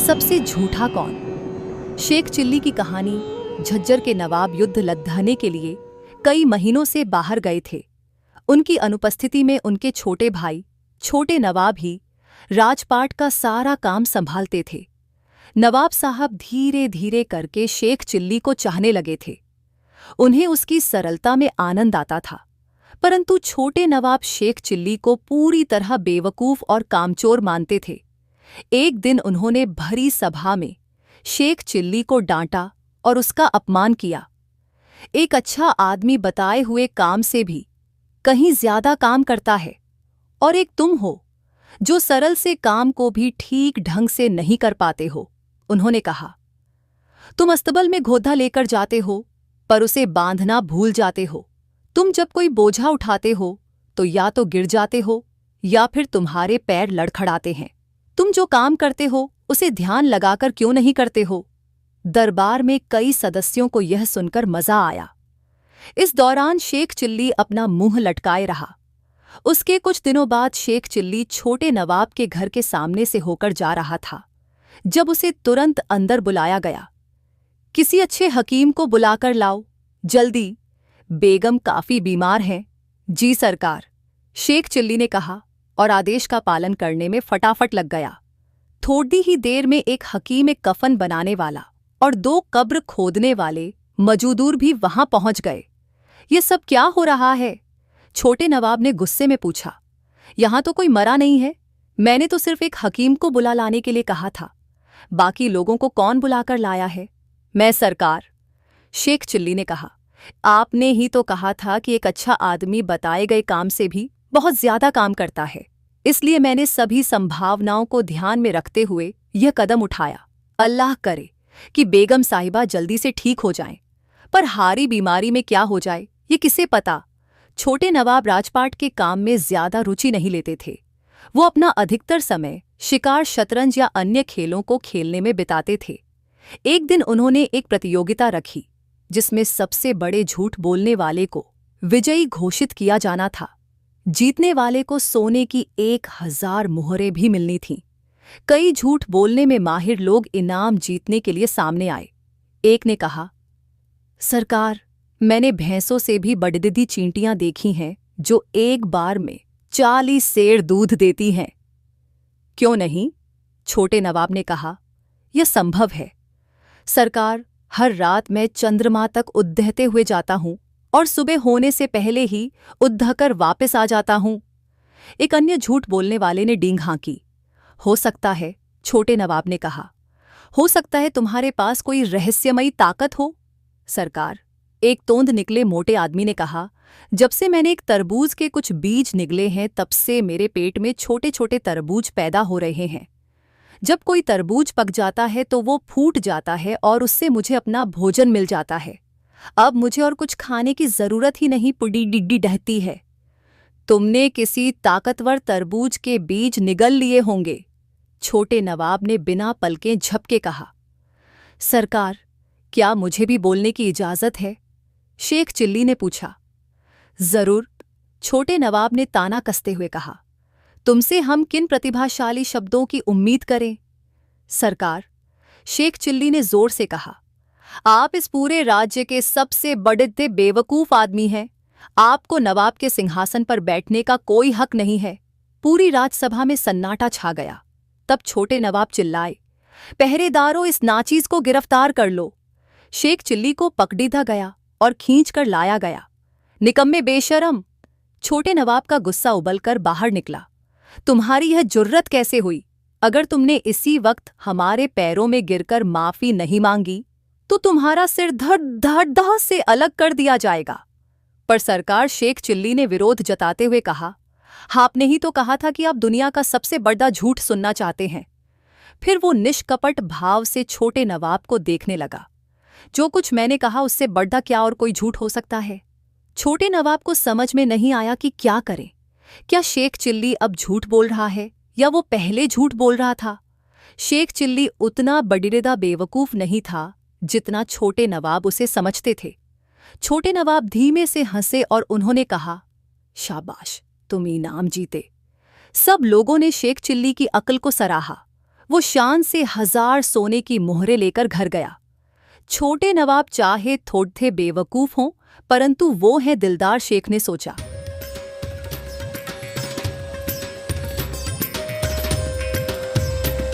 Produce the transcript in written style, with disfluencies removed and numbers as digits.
सबसे झूठा कौन? शेख चिल्ली की कहानी। झज्जर के नवाब युद्ध लद्दाने के लिए कई महीनों से बाहर गए थे। उनकी अनुपस्थिति में उनके छोटे भाई छोटे नवाब ही राजपाट का सारा काम संभालते थे। नवाब साहब धीरे धीरे करके शेख चिल्ली को चाहने लगे थे। उन्हें उसकी सरलता में आनंद आता था, परंतु छोटे नवाब शेख चिल्ली को पूरी तरह बेवकूफ और कामचोर मानते थे। एक दिन उन्होंने भरी सभा में शेख चिल्ली को डांटा और उसका अपमान किया। एक अच्छा आदमी बताए हुए काम से भी कहीं ज्यादा काम करता है, और एक तुम हो जो सरल से काम को भी ठीक ढंग से नहीं कर पाते हो। उन्होंने कहा, तुम अस्तबल में घोधा लेकर जाते हो पर उसे बांधना भूल जाते हो। तुम जब कोई बोझा उठाते हो तो या तो गिर जाते हो या फिर तुम्हारे पैर लड़खड़ाते हैं। तुम जो काम करते हो उसे ध्यान लगाकर क्यों नहीं करते हो? दरबार में कई सदस्यों को यह सुनकर मजा आया। इस दौरान शेख चिल्ली अपना मुंह लटकाए रहा। उसके कुछ दिनों बाद शेख चिल्ली छोटे नवाब के घर के सामने से होकर जा रहा था, जब उसे तुरंत अंदर बुलाया गया। किसी अच्छे हकीम को बुलाकर लाओ, जल्दी, बेगम काफी बीमार हैं। जी सरकार, शेख चिल्ली ने कहा और आदेश का पालन करने में फटाफट लग गया। थोड़ी ही देर में एक हकीम, एक कफन बनाने वाला और 2 कब्र खोदने वाले मजूदूर भी वहां पहुंच गए। ये सब क्या हो रहा है? छोटे नवाब ने गुस्से में पूछा। यहां तो कोई मरा नहीं है। मैंने तो सिर्फ एक हकीम को बुला लाने के लिए कहा था। बाकी लोगों को कौन बुलाकर लाया है? मैं सरकार, शेख चिल्ली ने कहा। आपने ही तो कहा था कि एक अच्छा आदमी बताए गए काम से भी बहुत ज्यादा काम करता है, इसलिए मैंने सभी संभावनाओं को ध्यान में रखते हुए यह कदम उठाया। अल्लाह करे कि बेगम साहिबा जल्दी से ठीक हो जाएं, पर हारी बीमारी में क्या हो जाए ये किसे पता। छोटे नवाब राजपाट के काम में ज्यादा रुचि नहीं लेते थे। वो अपना अधिकतर समय शिकार, शतरंज या अन्य खेलों को खेलने में बिताते थे। एक दिन उन्होंने एक प्रतियोगिता रखी जिसमें सबसे बड़े झूठ बोलने वाले को विजयी घोषित किया जाना था। जीतने वाले को सोने की 1000 मुहरें भी मिलनी थीं। कई झूठ बोलने में माहिर लोग इनाम जीतने के लिए सामने आए। एक ने कहा, सरकार, मैंने भैंसों से भी बड़दिदी चींटियां देखी हैं जो एक बार में 40 सेर दूध देती हैं। क्यों नहीं? छोटे नवाब ने कहा, यह संभव है सरकार। हर रात मैं चंद्रमा तक उद्दहते हुए जाता हूं और सुबह होने से पहले ही उद्दहकर वापस आ जाता हूं। एक अन्य झूठ बोलने वाले ने डींग हाँकी। हो सकता है, छोटे नवाब ने कहा, हो सकता है तुम्हारे पास कोई रहस्यमयी ताकत हो। सरकार, एक तोंद निकले मोटे आदमी ने कहा, जब से मैंने एक तरबूज के कुछ बीज निगले हैं तब से मेरे पेट में छोटे छोटे तरबूज पैदा हो रहे हैं। जब कोई तरबूज पक जाता है तो वो फूट जाता है और उससे मुझे अपना भोजन मिल जाता है। अब मुझे और कुछ खाने की जरूरत ही नहीं, पुडी डिड्डी डहती है। तुमने किसी ताकतवर तरबूज के बीज निगल लिए होंगे। छोटे नवाब ने बिना पलकें झपके कहा। सरकार, क्या मुझे भी बोलने की इजाजत है? शेख चिल्ली ने पूछा। जरूर, छोटे नवाब ने ताना कसते हुए कहा। तुमसे हम किन प्रतिभाशाली शब्दों की उम्मीद करें? सरकार, शेख चिल्ली ने जोर से कहा, आप इस पूरे राज्य के सबसे बड़े बेवकूफ आदमी हैं। आपको नवाब के सिंहासन पर बैठने का कोई हक नहीं है। पूरी राजसभा में सन्नाटा छा गया। तब छोटे नवाब चिल्लाए, पहरेदारों, इस नाचीज को गिरफ्तार कर लो। शेख चिल्ली को पकड़ीदा गया और खींच कर लाया गया। निकम्मे बेशरम! छोटे नवाब का गुस्सा उबलकर बाहर निकला। तुम्हारी यह जुर्रत कैसे हुई? अगर तुमने इसी वक्त हमारे पैरों में गिरकर माफी नहीं मांगी तो तुम्हारा सिर धड़ से अलग कर दिया जाएगा। पर सरकार, शेख चिल्ली ने विरोध जताते हुए कहा, आपने ही तो कहा था कि आप दुनिया का सबसे बड़ा झूठ सुनना चाहते हैं। फिर वो निष्कपट भाव से छोटे नवाब को देखने लगा। जो कुछ मैंने कहा उससे बड़ा क्या और कोई झूठ हो सकता है? छोटे नवाब को समझ में नहीं आया कि क्या करे। क्या शेख चिल्ली अब झूठ बोल रहा है या वो पहले झूठ बोल रहा था? शेख चिल्ली उतना बडिरेदा बेवकूफ नहीं था जितना छोटे नवाब उसे समझते थे। छोटे नवाब धीमे से हंसे और उन्होंने कहा, शाबाश, तुम इनाम जीते। सब लोगों ने शेख चिल्ली की अक्ल को सराहा। वो शान से 1000 सोने की मोहरें लेकर घर गया। छोटे नवाब चाहे थोड़े बेवकूफ हों, परंतु वो हैं दिलदार शेख ने सोचा।